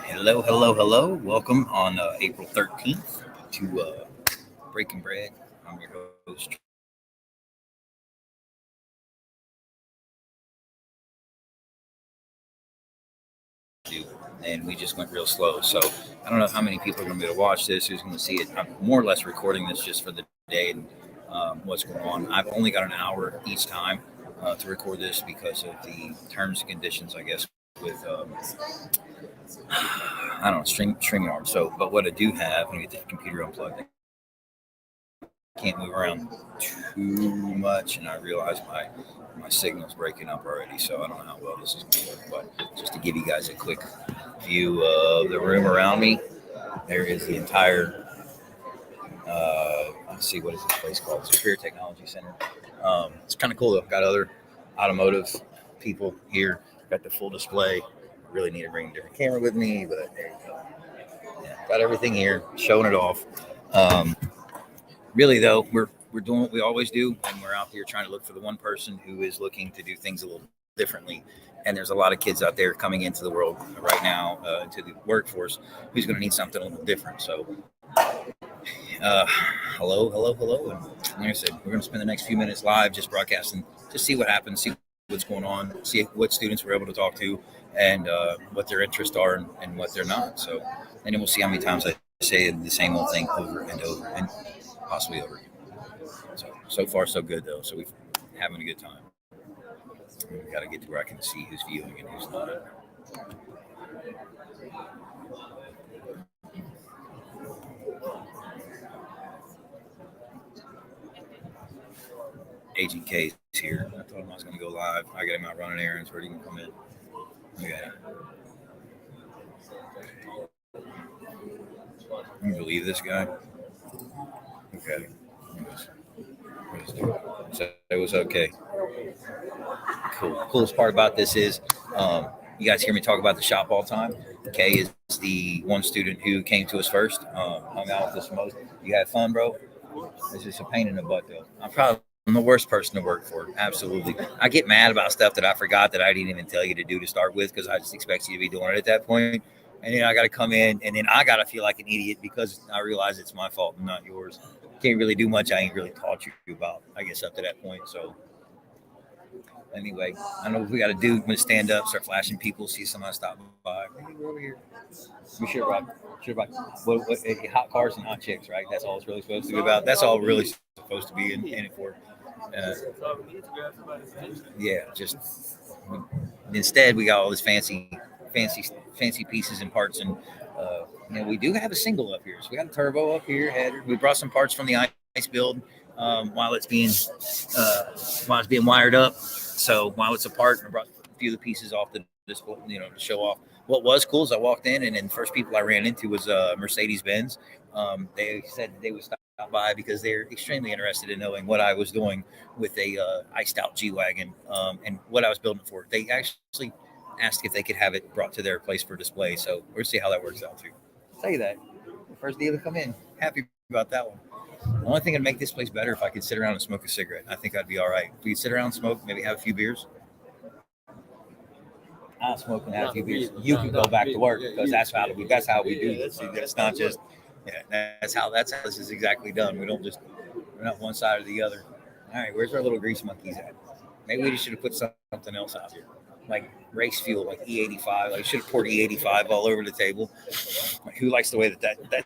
Hello, hello, hello. Welcome on April 13th to Breaking Bread. I'm your host, Trey. And we just went real slow. So I don't know how many people are going to be able to watch this, who's going to see it. I'm more or less recording this just for the day and what's going on. I've only got an hour each time to record this because of the terms and conditions, I guess, with I don't know, StreamYard. So, but what I do have, let me get the computer unplugged. I can't move around too much, and I realize my signal's breaking up already. So I don't know how well this is going to work. But just to give you guys a quick view of the room around me, there is the entire. Let's see, what is this place called? Superior Technology Center. It's kind of cool though. Got other automotive people here. Got the full display. Really need to bring a different camera with me, but there you go. Yeah, got everything here, showing it off. Um, really though, we're doing what we always do, and we're out here trying to look for the one person who is looking to do things a little differently. And there's a lot of kids out there coming into the world right now, into the workforce, who's going to need something a little different. So, uh, hello, hello, hello, and like I said, we're going to spend the next few minutes live, just broadcasting, just see what happens, see what's going on, see what students we're able to talk to, and what their interests are and what they're not. So, and then we'll see how many times I say the same old thing over and possibly over again. So far so good though. So we're having a good time. We got to get to where I can see who's viewing and who's not. Agent K's here. I told him I was going to go live. I got him out running errands. Where do you come in? Okay. Can you believe this guy? Okay. So it was okay. Cool. Coolest part about this is, you guys hear me talk about the shop all the time. Kay is the one student who came to us first, hung out with us most. You had fun, bro. It's just a pain in the butt, though. I'm the worst person to work for. Absolutely. I get mad about stuff that I forgot that I didn't even tell you to do to start with because I just expect you to be doing it at that point. And then I got to come in and then I got to feel like an idiot because I realize it's my fault and not yours. Can't really do much I ain't really taught you about, I guess, up to that point. So, anyway, I don't know what we got to do. I'm going to stand up, start flashing people, see somebody stop by. Hey, we're over here. We should rock. Hot cars and hot chicks, right? That's all it's really supposed to be about. That's all we're really supposed to be in it for. Uh, yeah, just instead we got all this fancy, fancy pieces and parts, and we do have a single up here. So we got a turbo up here, header. We brought some parts from the ice build while it's being wired up. So while it's apart, I brought a few of the pieces off the display, to show off. What was cool is I walked in, and then the first people I ran into was Mercedes Benz. They said they would stop by because they're extremely interested in knowing what I was doing with a iced out G wagon and what I was building it for. They actually asked if they could have it brought to their place for display. So we'll see how that works out too. I'll tell you that the first deal to come in, happy about that one. The only thing that'd make this place better if I could sit around and smoke a cigarette. I think I'd be all right. If we could sit around and smoke, maybe have a few beers. I'll smoke and have a few beers. You can go back to work because that's how we do this. It's not just that's how this is exactly done. We're not one side or the other. All right, where's our little grease monkeys at? Maybe we should have put something else out here, like race fuel, like E85. Like should have poured E85 all over the table. Like, who likes the way that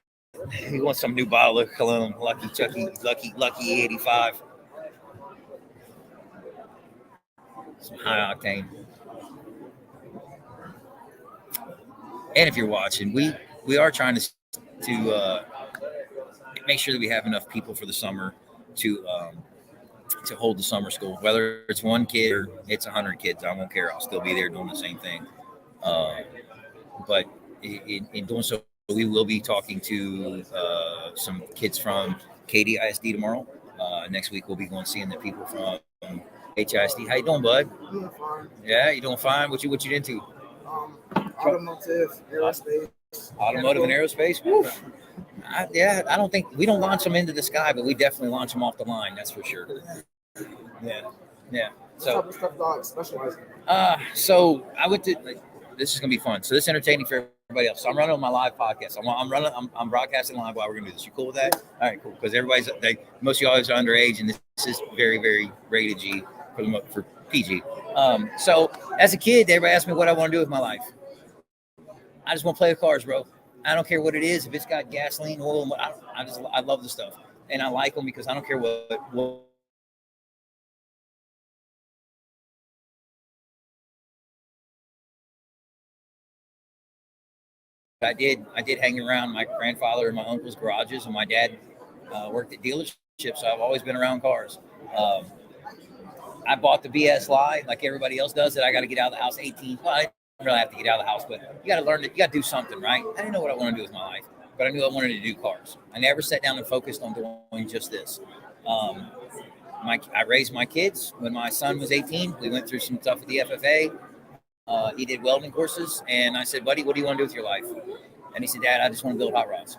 he wants some new bottle of cologne, Lucky Chucky, Lucky E85. Some high octane. And if you're watching, we are trying to make sure that we have enough people for the summer to hold the summer school. Whether it's one kid or it's 100 kids, I won't care. I'll still be there doing the same thing. But in doing so, we will be talking to some kids from Katy ISD tomorrow. Next week, we'll be going seeing the people from HISD. How you doing, bud? Doing fine. Yeah, you doing fine? What you into? Automotive, aerospace. Automotive and aerospace. Woo. I don't think we don't launch them into the sky, but we definitely launch them off the line. That's for sure. Yeah. What type of stuff do I specialize in? So I went to this is gonna be fun. So this is entertaining for everybody else. So I'm running on my live podcast. I'm broadcasting live while we're gonna do this. You cool with that? All right, cool. Because most of y'all is underage, and this is very, very rated G for PG. So as a kid, everybody asked me what I want to do with my life. I just want to play with cars, bro. I don't care what it is. If it's got gasoline, oil, I love the stuff, and I like them because I don't care what I did hang around my grandfather and my uncle's garages, and my dad worked at dealerships, so I've always been around cars. I bought the BS lie like everybody else does, that I got to get out of the house 18. Well, I didn't really have to get out of the house, but you got to learn that you got to do something, right? I didn't know what I wanted to do with my life, but I knew I wanted to do cars. I never sat down and focused on doing just this. I raised my kids. When my son was 18, we went through some stuff with the FFA. He did welding courses, and I said, buddy, what do you want to do with your life? And he said, Dad, I just want to build hot rods.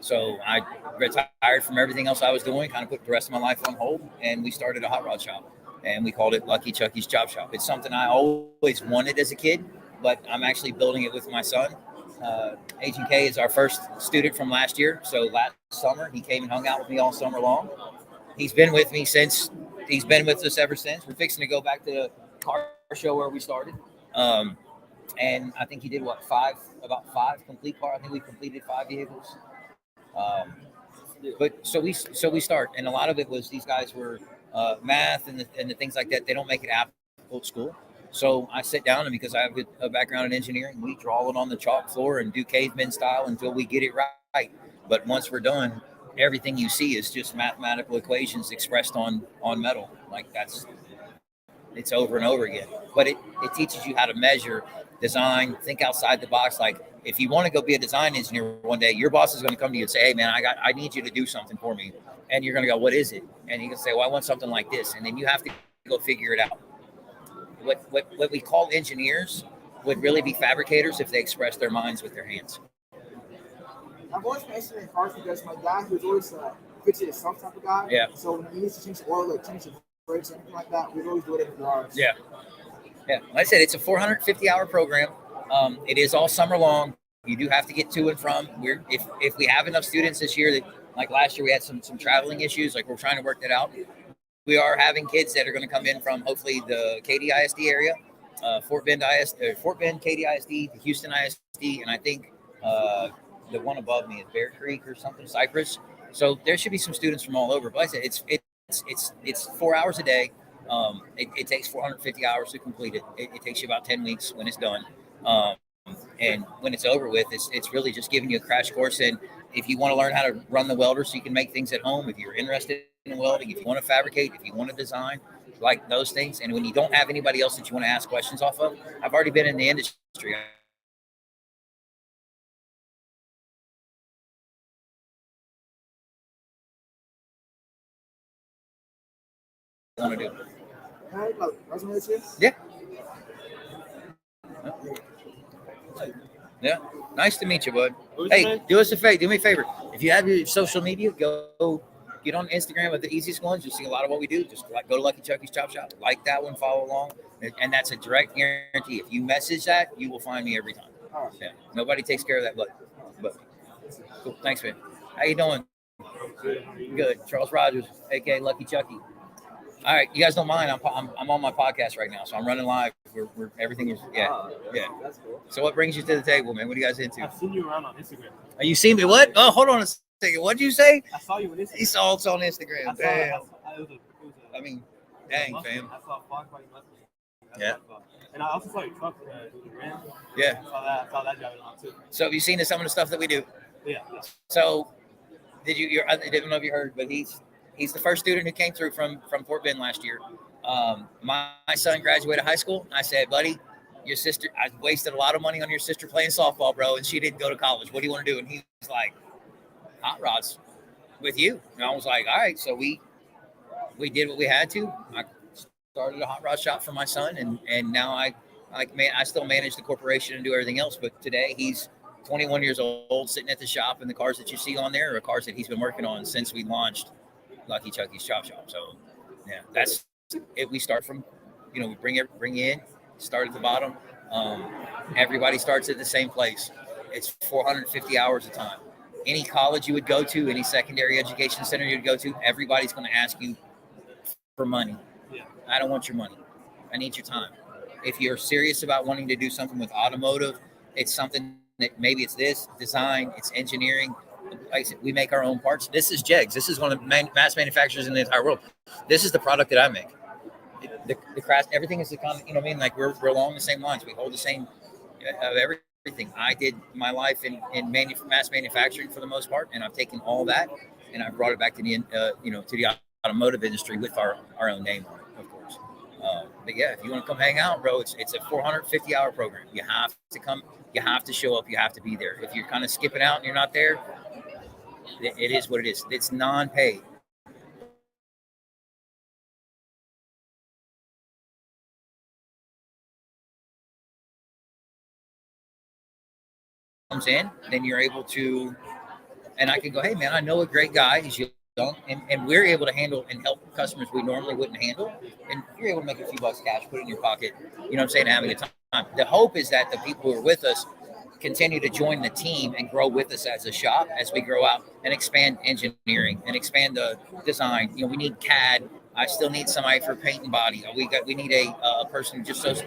So I retired from everything else I was doing, kind of put the rest of my life on hold, and we started a hot rod shop, and we called it Lucky Chucky's Chop Shop. It's something I always wanted as a kid, but I'm actually building it with my son. Agent K is our first student from last year. So last summer, he came and hung out with me all summer long. He's been with me since. He's been with us ever since. We're fixing to go back to the car show where we started. And I think he did about five complete cars. I think we completed 5 vehicles. But so we start, and a lot of it was these guys were math and the things like that. They don't make it applicable at school. So I sit down, and because I have a background in engineering, we draw it on the chalk floor and do caveman style until we get it right. But once we're done, everything you see is just mathematical equations expressed on metal. Like it's over and over again. But it teaches you how to measure, design, think outside the box. Like if you want to go be a design engineer one day, your boss is going to come to you and say, hey man, I need you to do something for me. And you're going to go, what is it? And you can say, well, I want something like this. And then you have to go figure it out. What we call engineers would really be fabricators if they express their minds with their hands. I've always been interested in cars because my dad, he was always fidget yourself type of guy. Yeah. So when he needs to change the oil, like change the brakes or anything like that, we'd always do it in the garage. Yeah. Yeah. Like I said, it's a 450-hour program. It is all summer long. You do have to get to and from. If we have enough students this year, that like last year we had some traveling issues, like we're trying to work that out. We are having kids that are going to come in from hopefully the Katy ISD area, Fort Bend, Katy ISD, the Houston ISD, and I think the one above me is Bear Creek or something, Cypress. So there should be some students from all over. But like I said, it's 4 hours a day. It takes 450 hours to complete it. It takes you about 10 weeks when it's done. And when it's over with, it's really just giving you a crash course. And if you want to learn how to run the welder so you can make things at home, if you're interested in welding, if you want to fabricate, if you want to design, like those things. And when you don't have anybody else that you want to ask questions off of, I've already been in the industry. I want to do. Can I like resume with you? Yeah. Yeah. Nice to meet you, bud. Hey, do me a favor. If you have your social media, go get on Instagram with the easiest ones. You'll see a lot of what we do. Just go to Lucky Chucky's Chop Shop. Like that one, follow along. And that's a direct guarantee. If you message that, you will find me every time. Yeah. Nobody takes care of that, but cool. Thanks, man. How you doing? Good. Charles Rogers, aka Lucky Chucky. All right, you guys don't mind? I'm on my podcast right now, so I'm running live. We're everything is yeah. That's cool. So what brings you to the table, man? What are you guys into? I've seen you around on Instagram. Are you seeing me? What? Oh, hold on a second. What'd you say? I saw you on Instagram. He saw us on Instagram. I saw Damn. it was I mean, dang, Mustang. fam. I saw Fox Body Mustang. Yeah. And I also saw your truck with the Ram. Yeah. I saw that driving on too. So have you seen some of the stuff that we do? Yeah. So I didn't know if you heard, but he's the first student who came through from Fort Bend last year. My son graduated high school. I said, buddy, your sister, I wasted a lot of money on your sister playing softball, bro, and she didn't go to college. What do you want to do? And he was like, hot rods with you. And I was like, all right. So we did what we had to. I started a hot rod shop for my son, and now I still manage the corporation and do everything else. But today he's 21 years old, sitting at the shop, and the cars that you see on there are cars that he's been working on since we launched Lucky Chucky's Chop Shop. So yeah, that's it. We start from, we bring you in, start at the bottom. Um, Everybody starts at the same place. It's 450 hours a time. Any college you would go to, any secondary education center you'd go to, everybody's going to ask you for money. Yeah. I don't want your money. I need your time. If you're serious about wanting to do something with automotive, it's something that maybe it's this design, it's engineering. Like I said, we make our own parts. This is Jegs. This is one of the mass manufacturers in the entire world. This is the product that I make. The craft, everything is the kind of, you know what I mean? Like we're along the same lines. We hold the same of everything. I did my life in mass manufacturing for the most part, and I've taken all that and I've brought it back to the to the automotive industry with our own name on it, of course. But yeah, if you want to come hang out, bro, it's a 450-hour program. You have to come. You have to show up. You have to be there. If you're kind of skipping out and you're not there, it is what it is. It's non-paid. Comes in, then you're able to, and I can go, hey man, I know a great guy. He's young, and we're able to handle and help customers we normally wouldn't handle. And you're able to make a few bucks cash, put it in your pocket. You know what I'm saying? Having a good time. The hope is that the people who are with us continue to join the team and grow with us as a shop as we grow out and expand engineering and expand the design. You know, we need CAD. I still need somebody for paint and body. We need a person who just does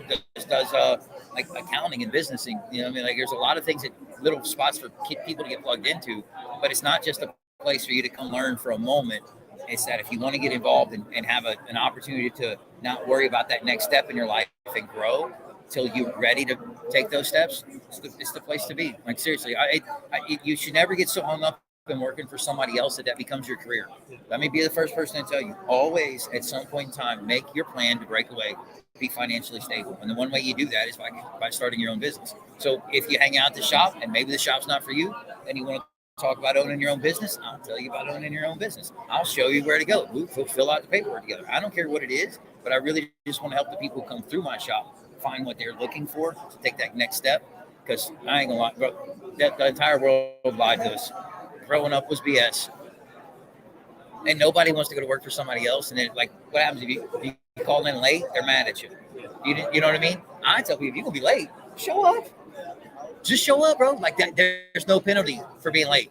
like accounting and businessing. You know, what I mean, like there's a lot of things that little spots for people to get plugged into, but it's not just a place for you to come learn for a moment. It's that if you want to get involved and have an opportunity to not worry about that next step in your life and grow till you're ready to take those steps, it's the place to be. Like seriously, you should never get so hung up in working for somebody else that becomes your career. Let me be the first person to tell you, always at some point in time, make your plan to break away, be financially stable. And the one way you do that is by starting your own business. So if you hang out at the shop and maybe the shop's not for you, and you want to talk about owning your own business, I'll tell you about owning your own business. I'll show you where to go. We'll fill out the paperwork together. I don't care what it is, but I really just want to help the people who come through my shop find what they're looking for to take that next step. Because I ain't gonna lie, bro, the entire world lied to us. Growing up was BS, and nobody wants to go to work for somebody else. And then, like, what happens if you call in late? They're mad at you. You know what I mean? I tell people, if you're gonna be late, show up. Just show up, bro. Like that, there's no penalty for being late.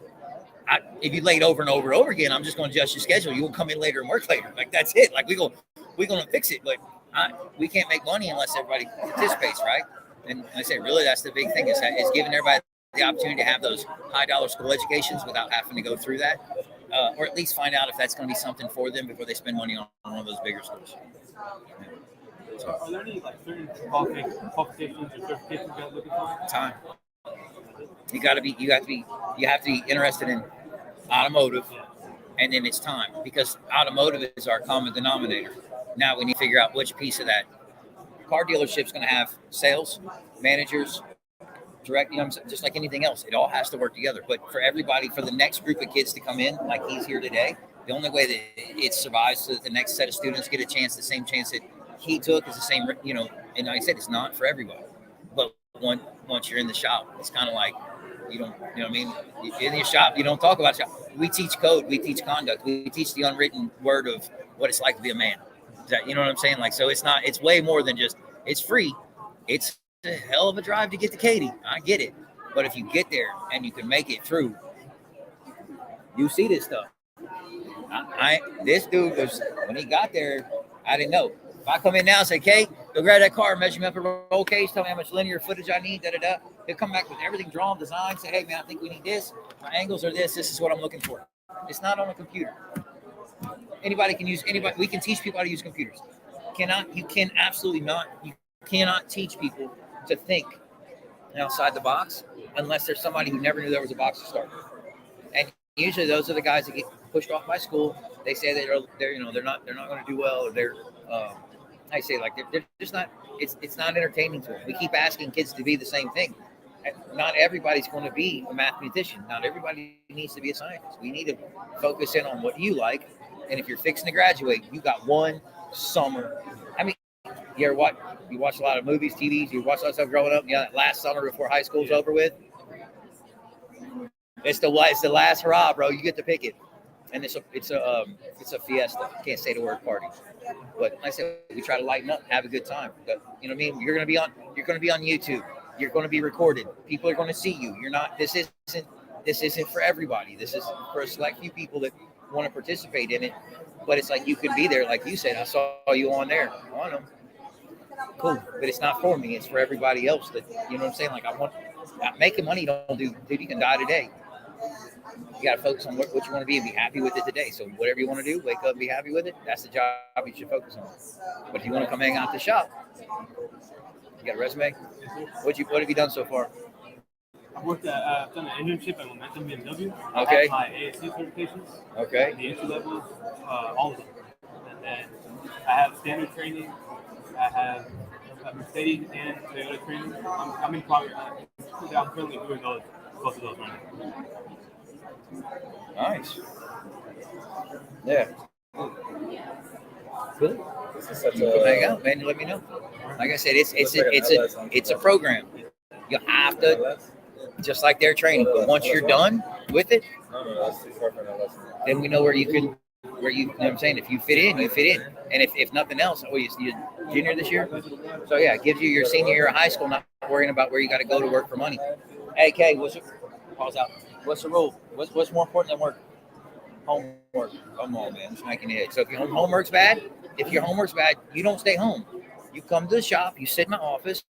If you late over and over and over again, I'm just going to adjust your schedule. You will come in later and work later. Like that's it. Like we're gonna fix it. But we can't make money unless everybody participates, right? And I say, really, that's the big thing is giving everybody the opportunity to have those high dollar school educations without having to go through that, or at least find out if that's going to be something for them before they spend money on one of those bigger schools. So are there any like certain qualifications or certifications you're looking for? Time. You have to be interested in automotive, and then it's time, because automotive is our common denominator. Now we need to figure out which piece of that. Car dealership's going to have sales, managers, direct, just like anything else. It all has to work together. But for everybody, for the next group of kids to come in, like he's here today, the only way that it survives so that the next set of students get a chance, the same chance that he took is the same, and like I said, it's not for everybody. But once you're in the shop, it's kind of like, you know what I mean? In your shop, you don't talk about shop. We teach code, we teach conduct, we teach the unwritten word of what it's like to be a man. You know what I'm saying? Like, so it's way more than just, it's free. It's a hell of a drive to get to Katy. I get it. But if you get there and you can make it through, you see this stuff. This dude was, when he got there, I didn't know. If I come in now and say, Kate, go grab that car, measure me up a roll case, tell me how much linear footage I need, he'll come back with everything drawn, designed, say, hey man, I think we need this. My angles are this is what I'm looking for. It's not on a computer. Anybody can use we can teach people how to use computers. You cannot teach people to think outside the box unless there's somebody who never knew there was a box to start with. And usually those are the guys that get pushed off by school. They say they're not going to do well, or they're they're just not. It's not entertaining to them. We keep asking kids to be the same thing. Not everybody's going to be a mathematician. Not everybody needs to be a scientist. We need to focus in on what you like. And if you're fixing to graduate, you got one summer. I mean, you watch a lot of movies, TVs, you watch a lot of stuff growing up. That last summer before high school's over with. It's the last hurrah, bro. You get to pick it. And it's a fiesta. Can't say the word party. But like I said, we try to lighten up, have a good time. But you know what I mean? You're gonna be on YouTube. You're gonna be recorded. People are gonna see you. You're not this isn't for everybody. This is for a select few people that want to participate in it. But it's like you could be there, like you said. I saw you on there. On them. Cool. But it's not for me. It's for everybody else that you know what I'm saying? Like I want making money don't do dude, you can die today. You got to focus on what you want to be and be happy with it today. So whatever you want to do, wake up and be happy with it. That's the job you should focus on. But if you want to come hang out at the shop, you got a resume? What have you done so far? I've done an internship at Momentum BMW. Okay. I have my ASC certifications. Okay. The entry levels, all of them. And then I have standard training. I have Mercedes and Toyota training. I'm in progress. I'm currently doing both of those right now. Nice. Yeah. Cool. You come hang out, man. Let me know. Like I said, it's a program. You have to, just like their training. But once you're done with it, then we know where you know what I'm saying. If you fit in, you fit in. And if nothing else, you junior this year. So yeah, it gives you your senior year of high school, not worrying about where you got to go to work for money. Hey, Kay, pause out. What's the rule? What's more important than work? Homework. Come on, man. Smacking the head. So if your homework's bad, you don't stay home. You come to the shop. You sit in my office.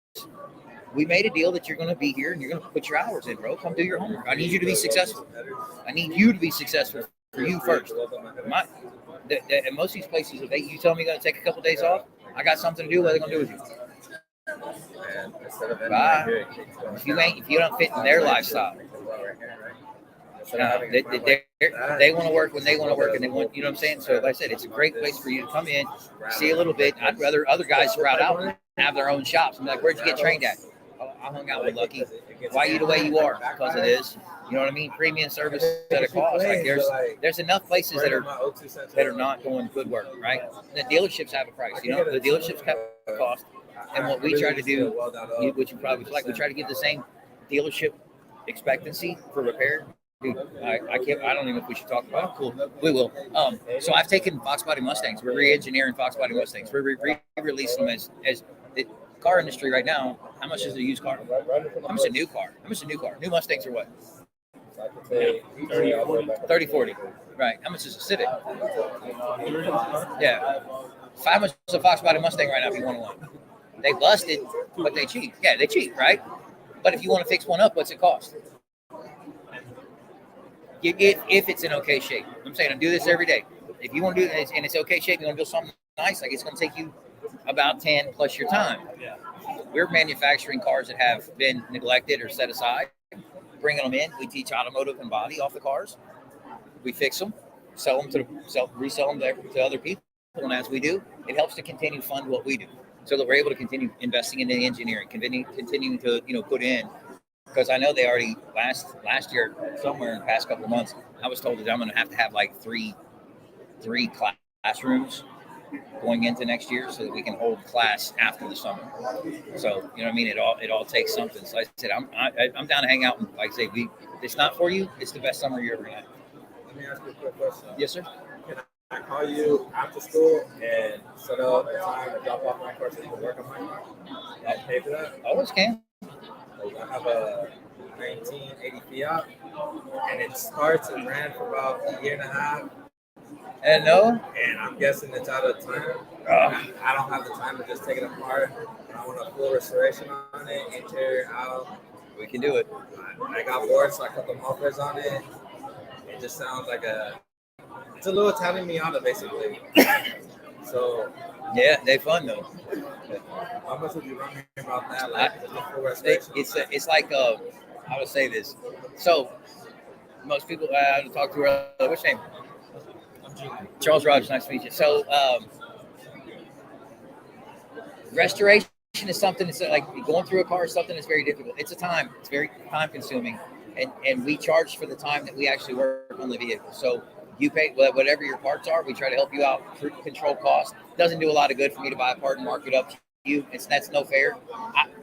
We made a deal that you're going to be here and you're going to put your hours in, bro. Come do your homework. I need you to be successful. I need you to be successful for you first. And most of these places, if you tell me you're going to take a couple of days off, I got something to do. What are they going to do with you? Bye. If you don't fit in their lifestyle. They want to work when they want to work, and they want, you know what I'm saying? So, like I said, it's a great place for you to come in, see a little bit. I'd rather other guys route out and have their own shops. I'm like, where'd you get trained at? Oh, I hung out with Lucky. Why are you the way you are? Because it is. You know what I mean? Premium service at a cost. Like there's enough places that are not doing good work, right? The dealerships have a price. You know, the dealerships have a cost. And what we try to do, which you probably like, we try to give the same dealership expectancy for repair. Dude, I don't even know if we should talk about it. Cool. We will. So I've taken Fox Body Mustangs. We're re-engineering Fox Body Mustangs. We're re-releasing them as the car industry right now. How much is a used car? How much is a new car? New Mustangs are what? 30, 40. Right. How much is a Civic? Yeah. How much is a Fox Body Mustang right now if you want one? They busted, but they cheap. Yeah, they cheap, right? But if you want to fix one up, what's it cost? If it's in okay shape. I'm saying I do this every day. If you want to do this and it's okay shape, you want to do something nice, like it's going to take you about 10 plus your time. Yeah. We're manufacturing cars that have been neglected or set aside, bringing them in. We teach automotive and body off the cars. We fix them, resell them to other people. And as we do, it helps to continue to fund what we do, so that we're able to continue investing in the engineering, continuing to put in. Because I know they already last year, somewhere in the past couple of months, I was told that I'm going to have like three classrooms going into next year, so that we can hold class after the summer. So you know what I mean. It all takes something. So I said I'm down to hang out. And like I say, if it's not for you, it's the best summer you're ever gonna have. Let me ask you a quick question. Yes, sir. Can I call you after school and set up a time to drop off my car so you can work on my car? I'll pay for that. Always can. I have a 1980 Fiat, and it starts and ran for about a year and a half. And no? And I'm guessing it's out of time. I don't have the time to just take it apart. I want a full restoration on it, interior, out. We can do it. I got bored, so I cut the mufflers on it. It just sounds like it's a little Italian Miata, basically. So yeah, they're fun though. How much would you run me about that? Like the full restoration? It's like how to say this. So most people I talk to what's your name? Charles Rogers, nice to meet you. So restoration is something that's like going through a car is something that's very difficult. It's very time consuming, and we charge for the time that we actually work on the vehicle. So you pay whatever your parts are. We try to help you out, control costs. Doesn't do a lot of good for me to buy a part and mark it up to you. That's no fair.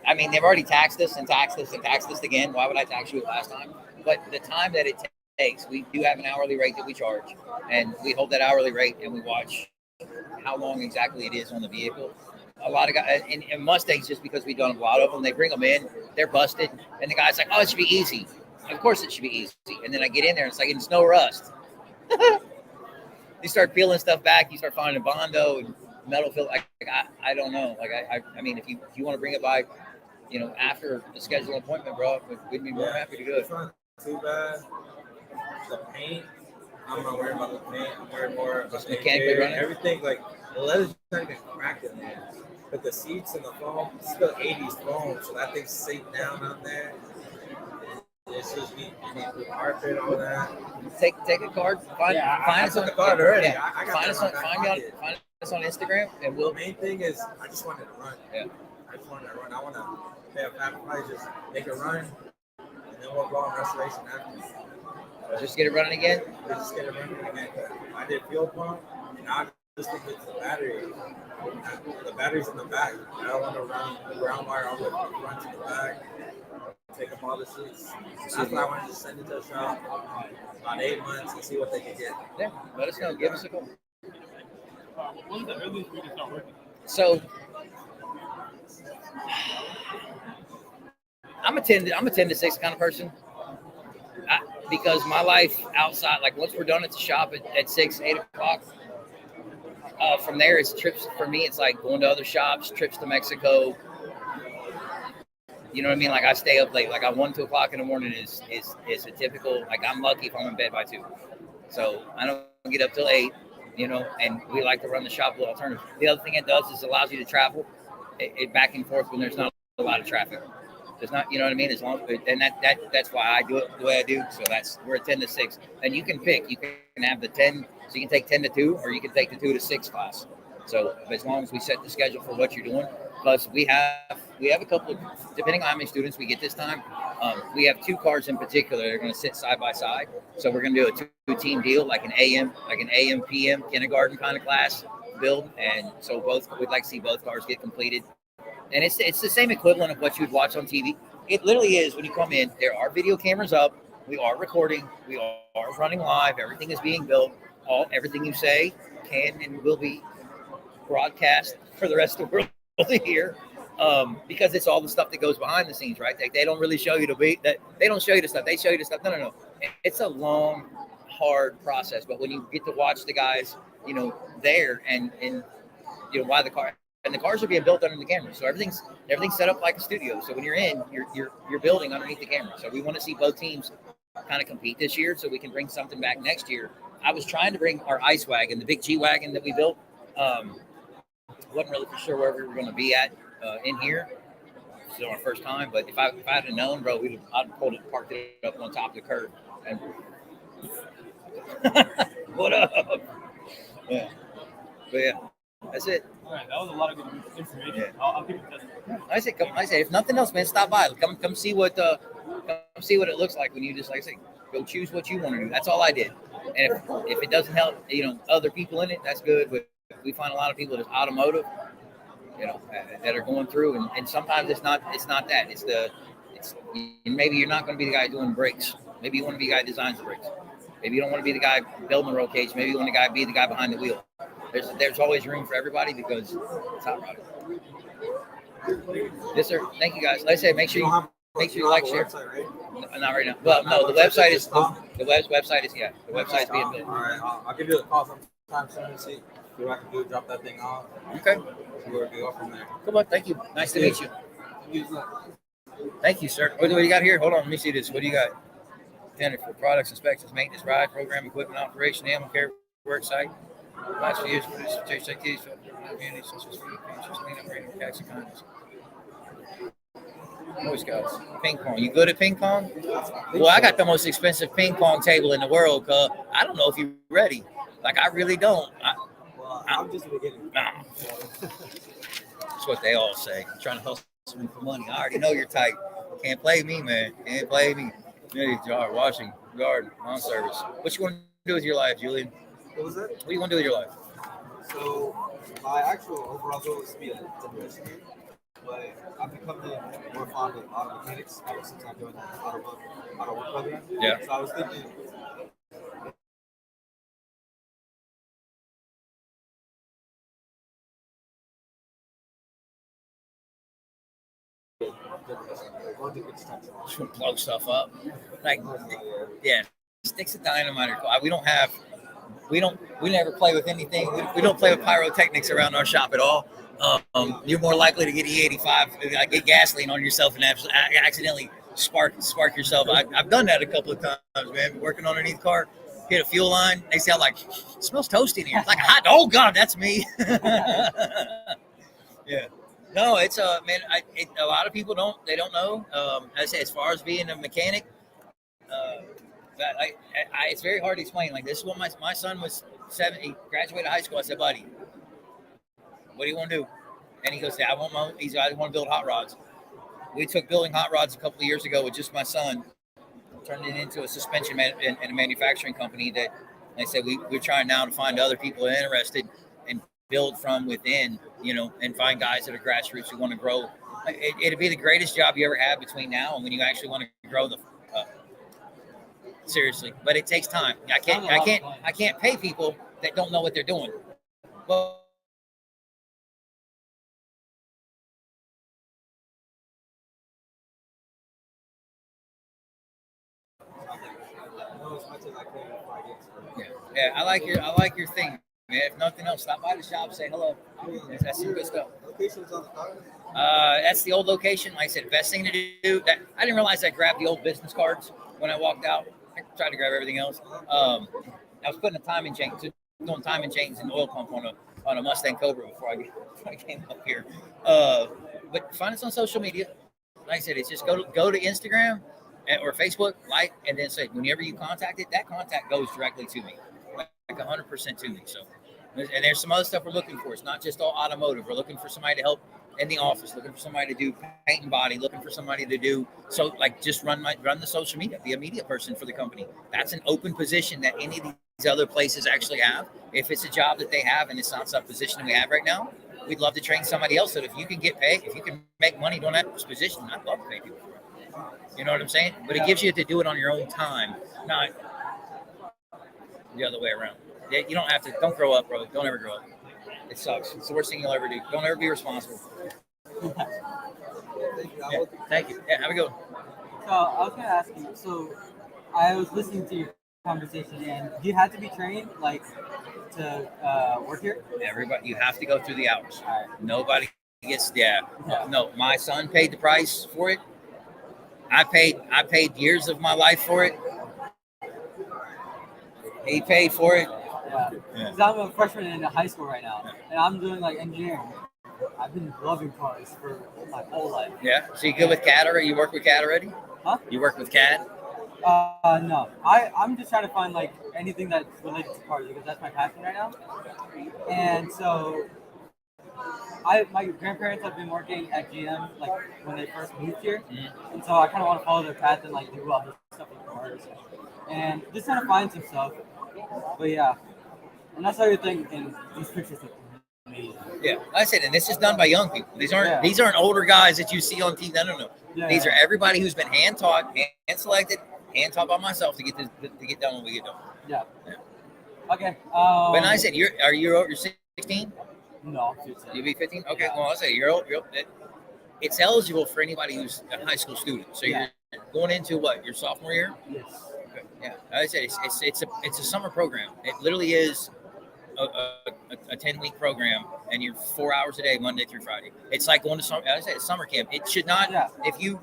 I mean, they've already taxed us and taxed us and taxed us again. Why would I tax you last time? But the time that it takes, we do have an hourly rate that we charge, and we hold that hourly rate and we watch how long exactly it is on the vehicle. A lot of guys, and Mustangs, just because we've done a lot of them, they bring them in, they're busted, and the guy's like, "Oh, it should be easy." Of course, it should be easy. And then I get in there, and it's like it's no rust. You start peeling stuff back, you start finding Bondo and metal fill. I don't know. I mean, if you want to bring it by, after the scheduled appointment, bro, we'd be more than happy to do it. It's not too bad. The paint, I'm not worried about the paint. I'm worried more about the mechanically running. Everything, like the leather's not even cracked in there. But the seats and the foam, it's still 80s foam, so that thing's safe down out there. It's just you need to carpet, all that. Take a card. Find us on the card already. Yeah. I got Find that us on in my back find pocket. us on Instagram, and The main thing is, I just wanted to run. Yeah. I just wanted to run. I want to pay a fat price, just make a run, and then we'll go on restoration after. just get it running again. We just get it running again. I did fuel pump, and I just think it's the battery. The battery's in the back. I don't want to run the ground wire all the way front to the back. Take up all the seats. That's why I wanted to send it to the shop about 8 months and see what they can get. Yeah, let us know. Give us a call. When's the earliest we can start working? So I'm a 10 to 6 kind of person. Because my life outside, like once we're done at the shop at 6, 8 o'clock, from there it's trips for me. It's like going to other shops, trips to Mexico. You know what I mean? Like I stay up late. Like 1, 2 o'clock in the morning is a typical. Like I'm lucky if I'm in bed by 2. So I don't get up till 8. And we like to run the shop with alternative. The other thing it does is allows you to travel it back and forth when there's not a lot of traffic. There's not, you know what I mean? As long and that's why I do it the way I do. So we're at 10 to 6, and you can pick. You can have the 10, so you can take 10 to 2, or you can take the 2 to 6 class. So as long as we set the schedule for what you're doing, plus we have a couple of, depending on how many students we get this time, we have 2 cars in particular that are going to sit side by side. So we're going to do a 2-team deal, like an AM PM kindergarten kind of class build, and so we'd like to see both cars get completed. And it's the same equivalent of what you would watch on TV. It literally is. When you come in, there are video cameras up. We are recording. We are running live. Everything is being built. Everything you say can and will be broadcast for the rest of the world to hear. Because it's all the stuff that goes behind the scenes, right? They don't really show you they don't show you the stuff. They show you the stuff. No. It's a long, hard process. But when you get to watch the guys, there and why the car. And the cars are being built under the camera, so everything's set up like a studio. So when you're in, you're building underneath the camera. So we want to see both teams kind of compete this year, so we can bring something back next year. I was trying to bring our ice wagon, the big G wagon that we built. Wasn't really for sure where we were going to be at in here. This is our first time, but if I had known, bro, I'd pulled it, parked it up on top of the curb. And what up? Yeah, but yeah. That's it. All right, that was a lot of good information. Yeah. I'll keep it testing. I say, if nothing else, man, stop by. Come see what it looks like when you just, like I say, go choose what you want to do. That's all I did. And if it doesn't help, other people in it, that's good. But we find a lot of people that's automotive, that are going through, and sometimes it's not that. It's maybe you're not going to be the guy doing brakes. Maybe you want to be the guy that designs the brakes. Maybe you don't want to be the guy building the roll cage. Maybe you want to be the guy behind the wheel. There's always room for everybody because it's hot rodding. Yes, sir. Thank you, guys. Like I said, make sure you like, share. Website, right? Not right now. Well, no, the website is the website is being built. All right, I'll give you a call sometime soon and see what I can do. Drop that thing off. Okay. See where we go from there. Come on. Thank you. Nice to meet you. Thank you, sir. What do you got here? Hold on. Let me see this. What do you got? Tender for products, inspections, maintenance, ride program, equipment operation, animal care work site. Last few years, produced taste activities for communities such as food, features, cleanup, rating, taxi kinds. Boy Scouts. Ping pong. You good at ping pong? Well, I got the most expensive ping pong table in the world, cuz I don't know if you're ready. Like, I really don't. I'm just beginning. Nah. That's what they all say. I'm trying to hustle me for money. I already know you're tight. Can't play me, man. Can't play me. Jar, washing, garden, lawn service. What you want to do with your life, Julian? What was that? What do you want to do with your life? So my actual overall goal is to be a technician, but I've become more fond of auto mechanics ever since I joined the auto work program. Yeah. So I was thinking demolition, like going to construction. Blow stuff up. Like, yeah, sticks of dynamite. We never play with anything. We don't play with pyrotechnics around our shop at all. You're more likely to get E85, get gasoline on yourself and accidentally spark yourself. I've done that a couple of times, man. Working underneath the car, hit a fuel line. They sound like, it smells toasty in here. It's like a hot. Oh God, that's me. Yeah. No, it's man. A lot of people don't know. I say, as far as being a mechanic, that it's very hard to explain. Like, this is what my son was 7. He graduated high school. I said, buddy, what do you want to do? And he goes, I want to build hot rods. We took building hot rods a couple of years ago with just my son, turned it into a suspension and a manufacturing company that I said we're trying now to find other people that are interested and build from within, and find guys that are grassroots who want to grow. It'd be the greatest job you ever had between now and when you actually want to grow the seriously. But it takes time. I can't pay people that don't know what they're doing. Well, No, as much as I can before I get to it. yeah, I like your thing, man. If nothing else, stop by the shop, say hello. That's some good stuff. Locations on the car? That's the old location. Like I said, best thing to do. That I didn't realize I grabbed the old business cards when I walked out. I tried to grab everything else. I was putting a timing chain, doing timing chains and oil pump on a Mustang Cobra before I came up here. But find us on social media. Like I said, it's just go to Instagram or Facebook, and then say whenever you contact it, that contact goes directly to me, like 100% to me. So, and there's some other stuff we're looking for. It's not just all automotive. We're looking for somebody to help in the office, looking for somebody to do paint and body, looking for somebody to do just run the social media, be a media person for the company. That's an open position that any of these other places actually have. If it's a job that they have and it's not some position we have right now, we'd love to train somebody else. So if you can get paid, if you can make money doing that position, I'd love to pay people for it. You know what I'm saying? But it gives you to do it on your own time, not the other way around. You don't have to. Don't grow up, bro. Don't ever grow up. It sucks. It's the worst thing you'll ever do. Don't ever be responsible. Yeah, thank you. Yeah, have a good one. So I was gonna ask you. So I was listening to your conversation, and you had to be trained, like, to work here. Everybody, you have to go through the hours. All right. Nobody gets. Yeah. Yeah. No, my son paid the price for it. I paid years of my life for it. He paid for it. Yeah. Yeah. 'Cause I'm a freshman in high school right now, and I'm doing like engineering. I've been loving cars for my whole life. Yeah. So you good with CAD already? You work with CAD already? Huh? You work with CAD? No. I'm just trying to find like anything that's related to cars because that's my passion right now. And so my grandparents have been working at GM like when they first moved here, and so I kind of want to follow their path and like do other stuff with cars, and just trying to find some stuff. But yeah, and that's everything in these pictures. Yeah. Like I said, and this is done by young people. These aren't Yeah. these aren't older guys that you see on TV. No. Yeah. These are everybody who's been hand taught, hand selected, hand taught by myself to get done what we get done. Yeah. Yeah. Okay. But I said, you're 16? No. You be 15? Okay. Well, I say you're old. It's eligible for anybody who's a high school student. So Yeah. you're going into what, your sophomore year? Yes. Okay. Yeah. Like I said, it's a summer program. It literally is a 10-week program, and you're 4 hours a day, Monday through Friday. It's like going to summer camp. It should not. Yeah. If you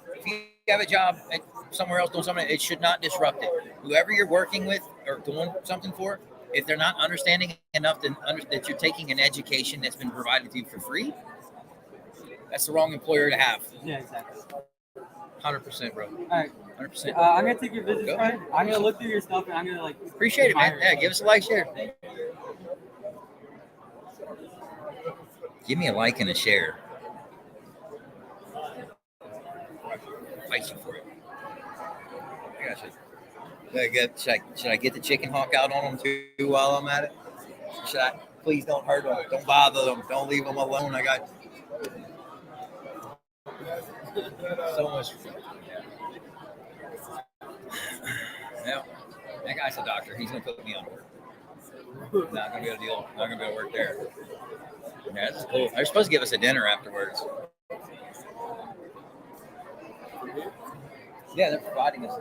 have a job at somewhere else doing something, it should not disrupt it. Whoever you're working with or doing something for, if they're not understanding enough that you're taking an education that's been provided to you for free, that's the wrong employer to have. Yeah. Exactly. 100%, bro. All right. 100%. I'm gonna take your business Go card. ahead. I'm gonna look through your stuff and I'm gonna like. Appreciate it, man. admire Yeah, give us a like, share. Give me a like and a share. Fight you for it. I gotcha. Should I get the chicken hawk out on them too while I'm at it? Should I? Please don't hurt them. Don't bother them. Don't leave them alone. I got so much. Yeah, that guy's a doctor. He's gonna put me on work. Not gonna be able to deal. Not gonna be able to work there. Yeah, that's cool. They're supposed to give us a dinner afterwards. Yeah, they're providing us.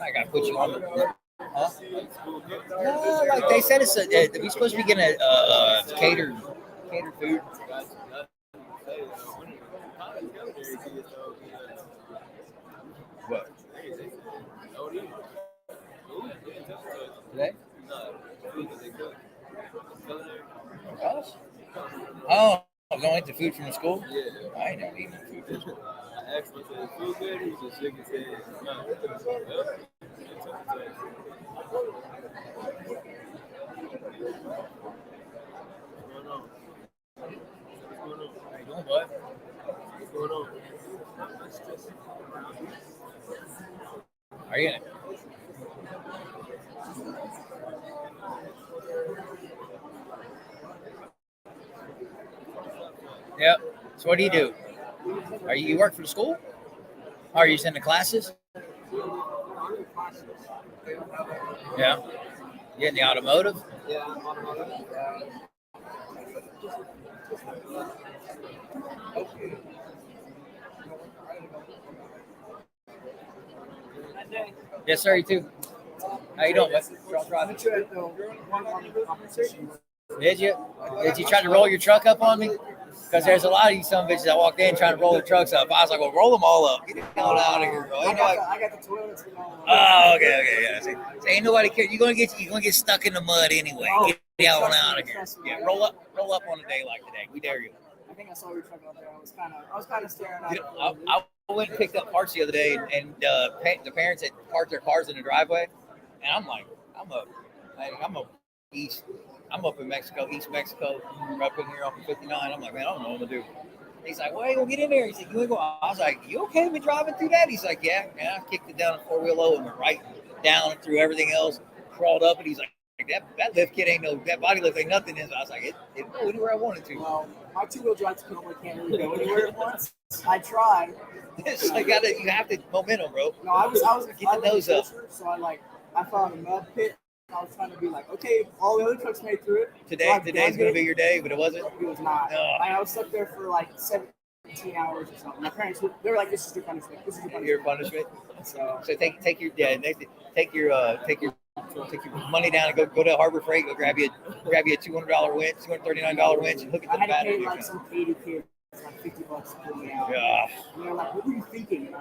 I gotta put you on the. Huh? No, like they said, we're supposed to be getting a catered food. What? Today? Us? Oh, going to food from the school? Yeah. I ain't never eaten food from school. I asked him, I said, food good? He just shook his head. How you doing, bud? What's going on? Are you gonna? Yep. So what do you do? Are you work for the school? Are you sending classes? Yeah. You in the automotive? Yeah, automotive. Yes, sir. You too. How you doing? Driving. Did you? Did you try to roll your truck up on me? Because there's a lot of you some bitches that walked in trying to roll their trucks up. I was like, well, roll them all up. Get the hell out of here, bro. I got the toilets. Oh, okay, yeah. So ain't nobody care. You're gonna get stuck in the mud anyway. Get the hell out of here. Yeah, roll up on a day like today. We dare you. I think I saw your truck out there. I was kind of staring at it. I went and picked up parts the other day, and the parents had parked their cars in the driveway, and I'm like, I'm up in Mexico, East Mexico, up in here off of 59. I'm like, man, I don't know what to do. He's like, well, you gonna get in there? He said, you ain't go. I was like, you okay with driving through that? He's like, yeah. I kicked it down a 4-wheel and went right down and through everything else, crawled up, and he's like, that lift kit that body lift ain't nothing. I was like, it go anywhere I wanted to. Well, my 2-wheel drive probably can't really go anywhere at once. I tried. It's like you have to momentum, bro. No, I was get the nose up. So I found a mud pit. I was trying to be like, okay, all the other trucks made through it. Today's gonna be your day, but it wasn't. It was not. I was stuck there for like 17 hours or something. My parents, they were like, "This is your punishment. This is your punishment." So take your money down and go to Harbor Freight. Go grab you a $200 winch, $239 winch, and hook it to the battery. I had to pay like some 80 kids. Like $50 to pull me out. Yeah. And they're like, what were you thinking?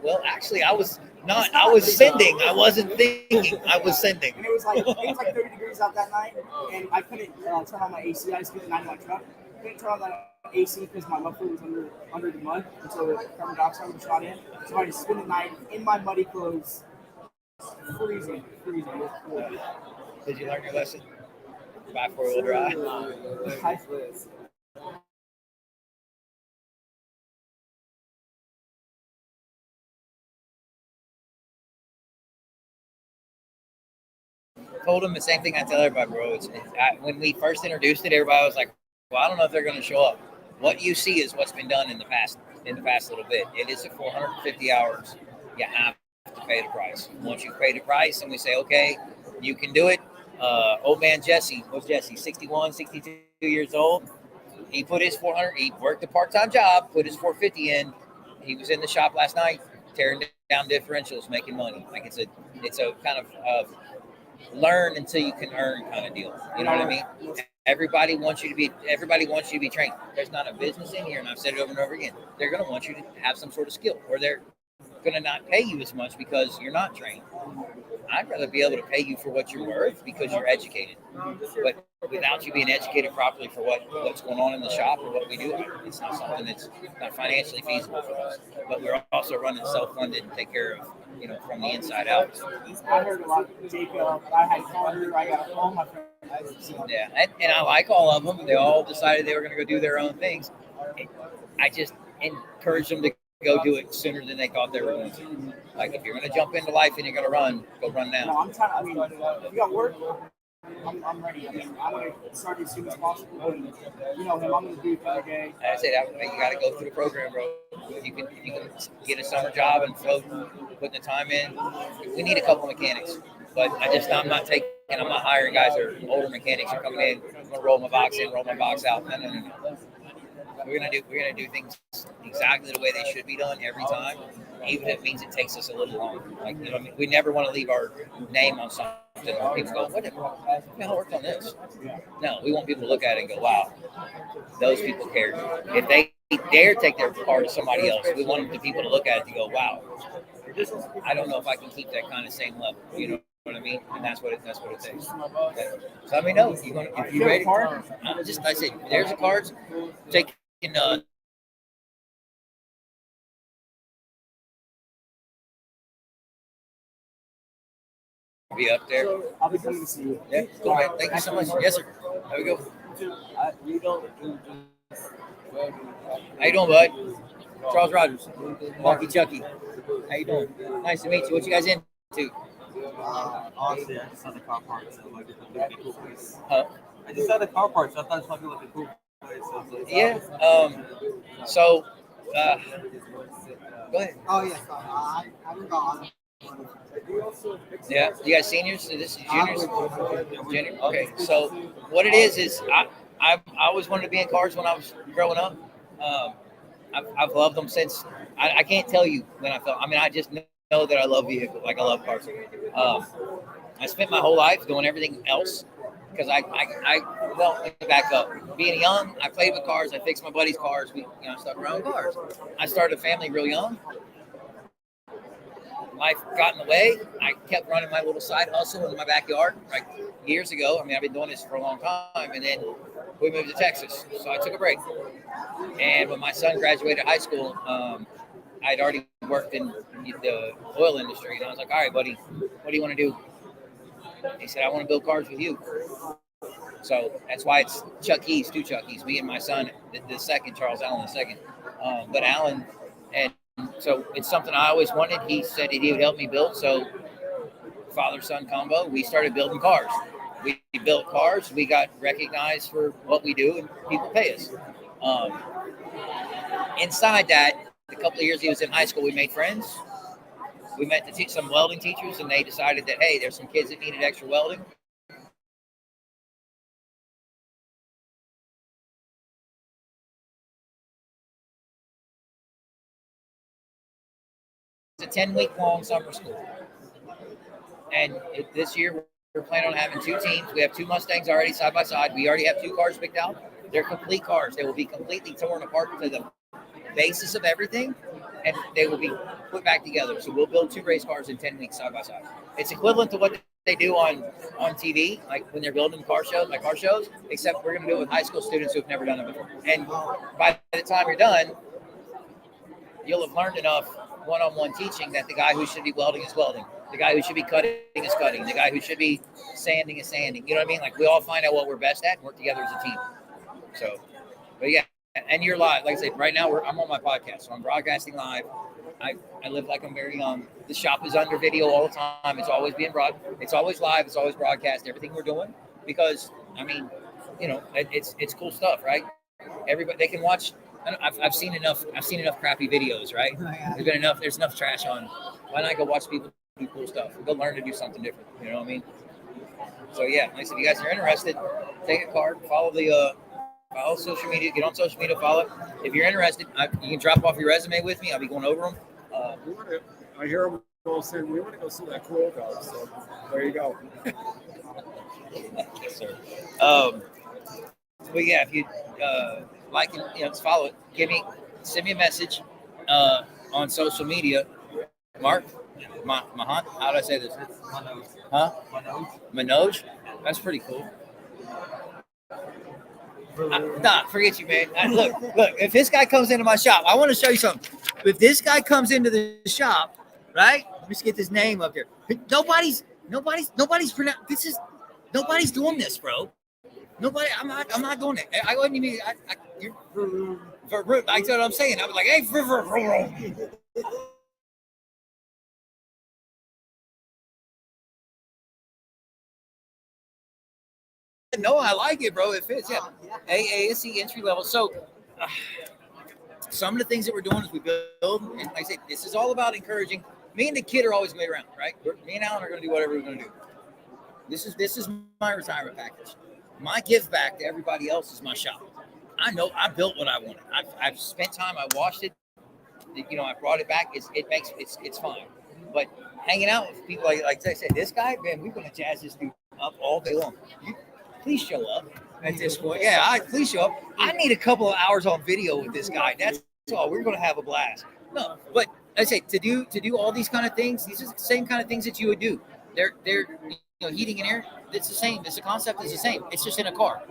Well, actually, I was sending. I wasn't thinking. I was sending. And it was like 30 degrees out that night, and I couldn't turn on my AC. I just get the 9 in my truck. I couldn't turn on the AC because my muffler was under the mud until the carbon dioxide was shot in. So I just spent the night in my muddy clothes, freezing. Did you learn your lesson? Buy 4-wheel drive. Told them the same thing I tell everybody, bro. When we first introduced it, everybody was like, well, I don't know if they're going to show up. What you see is what's been done in the past little bit. It is at 450 hours. You have to pay the price. Once you pay the price and we say, okay, you can do it. Old man Jesse, what's Jesse, 61, 62 years old? He put his 400, he worked a part-time job, put his 450 in. He was in the shop last night, tearing down differentials, making money. Like it's a kind of learn until you can earn kind of deal. You know what I mean? Everybody wants you to be trained. There's not a business in here, and I've said it over and over again. They're going to want you to have some sort of skill, or they're going to not pay you as much because you're not trained. I'd rather be able to pay you for what you're worth because you're educated. But without you being educated properly for what's going on in the shop or what we do, it's not something that's not financially feasible for us. But we're also running self-funded and take care of, from the inside out. I heard a lot of Jacob. I had called her. I got all my friends. Yeah, and I like all of them. They all decided they were going to go do their own things. I just encourage them to go do it sooner than they thought they were going to. Like, if you're going to jump into life and you're going to run, go run now. No, I'm trying. If you got work, I'm ready. I want to start as soon as possible. And, him, I'm going to do it every day. I say that you got to go through the program, bro. You can get a summer job and put the time in. We need a couple mechanics, but I'm not hiring guys that are older mechanics are coming in. I'm going to roll my box in, roll my box out. No. We're gonna do things exactly the way they should be done every time, even if it means it takes us a little longer. Like, you know, what I mean, we never want to leave our name on something where people go, "What the hell worked on this?" No, we want people to look at it and go, "Wow, those people cared." If they dare take their car to somebody else, we want the people to look at it and go, "Wow, I don't know if I can keep that kind of same level." You know what I mean? And that's what it takes. Okay. So let me know if you ready. I said, there's the cards. Taking be up there. I'll be coming to see you. Yeah, cool, man. Thank you so much. Yes, sir. There we go. You don't do How you doing, bud? Charles Rogers, Marky Chucky. How you doing? Nice to meet you. What you guys into? honestly, I just saw the car parts, so like, it's a cool place. Huh? I just saw the car parts, so I thought it might be like a cool place. So it's like, Yeah. So, go ahead. Oh yeah, I haven't gone. Yeah. You guys seniors? So this is juniors. Junior. Okay. So what it is I always wanted to be in cars when I was growing up. I've loved them since. I can't tell you when I felt. I mean, I just know that I love vehicles. Like, I love cars. I spent my whole life doing everything else because well, let me back up. Being young, I played with cars. I fixed my buddies' cars. We stuck around cars. I started a family real young. Life got in the way. I kept running my little side hustle in my backyard like years ago. I mean, I've been doing this for a long time, and then we moved to Texas, so I took a break. And when my son graduated high school, I'd already worked in the oil industry, and I was like, "All right, buddy, what do you want to do?" He said, "I want to build cars with you." So that's why it's Chucky's, two Chucky's, me and my son, the second, Charles Allen, the second. But Alan, and so it's something I always wanted. He said that he would help me build. So father-son combo, we started building cars. We built cars. We got recognized for what we do, and people pay us. Inside that, the couple of years he was in high school, we made friends. We met some welding teachers, and they decided that, hey, there's some kids that needed extra welding. It's a 10-week-long summer school. And this year, we're planning on having two teams. We have two Mustangs already side by side. We already have two cars picked out. They're complete cars. They will be completely torn apart to the basis of everything, and they will be put back together. So we'll build two race cars in 10 weeks side by side. It's equivalent to what they do on TV, like when they're building car shows, except we're going to do it with high school students who've never done it before. And by the time you're done, you'll have learned enough one-on-one teaching that the guy who should be welding is welding. The guy who should be cutting is cutting. The guy who should be sanding is sanding. You know what I mean? Like, we all find out what we're best at and work together as a team. So, but yeah, and you're live. Like I said, right now I'm on my podcast, so I'm broadcasting live. I live like I'm very young. The shop is under video all the time. It's always being it's always live. It's always broadcast. Everything we're doing, because I mean, it's cool stuff, right? Everybody, they can watch. I've seen enough crappy videos, right? There's enough trash on. Why not go watch people do cool stuff? Go learn to do something different. You know what I mean? So yeah, like I said, if you guys are interested, take a card, follow social media, get on social media, follow it. If you're interested, you can drop off your resume with me. I'll be going over them. I hear them all saying, we want to go see that cool car. So there you go. Yes, sir. But yeah, if you like it, just follow it. Send me a message on social media. Mark, Mahan, how do I say this? Manoj. Huh? Manoj. Manoj? That's pretty cool. Forget you, man. Look, if this guy comes into my shop, I want to show you something. If this guy comes into the shop, right? Let's get this name up there. Nobody's doing this, bro. Nobody, I'm not doing it. I wouldn't even, that's what I'm saying. I was like, hey, no, I like it, bro. It fits, yeah. AASC entry level. So, some of the things that we're doing is we build, and like I say, this is all about encouraging. Me and the kid are always going to be around, right? Me and Alan are going to do whatever we're going to do. This is my retirement package. My give back to everybody else is my shop. I know I built what I wanted. I've spent time. I washed it. You know, I brought it back. It's fine. But hanging out with people like I said, this guy, man, we're gonna jazz this dude up all day long. Please show up at this point. Yeah, please show up. I need a couple of hours on video with this guy. That's all. We're gonna have a blast. No, but I say to do all these kind of things. These are the same kind of things that you would do. They're heating and air. It's the same. It's the concept is the same. It's just in a car.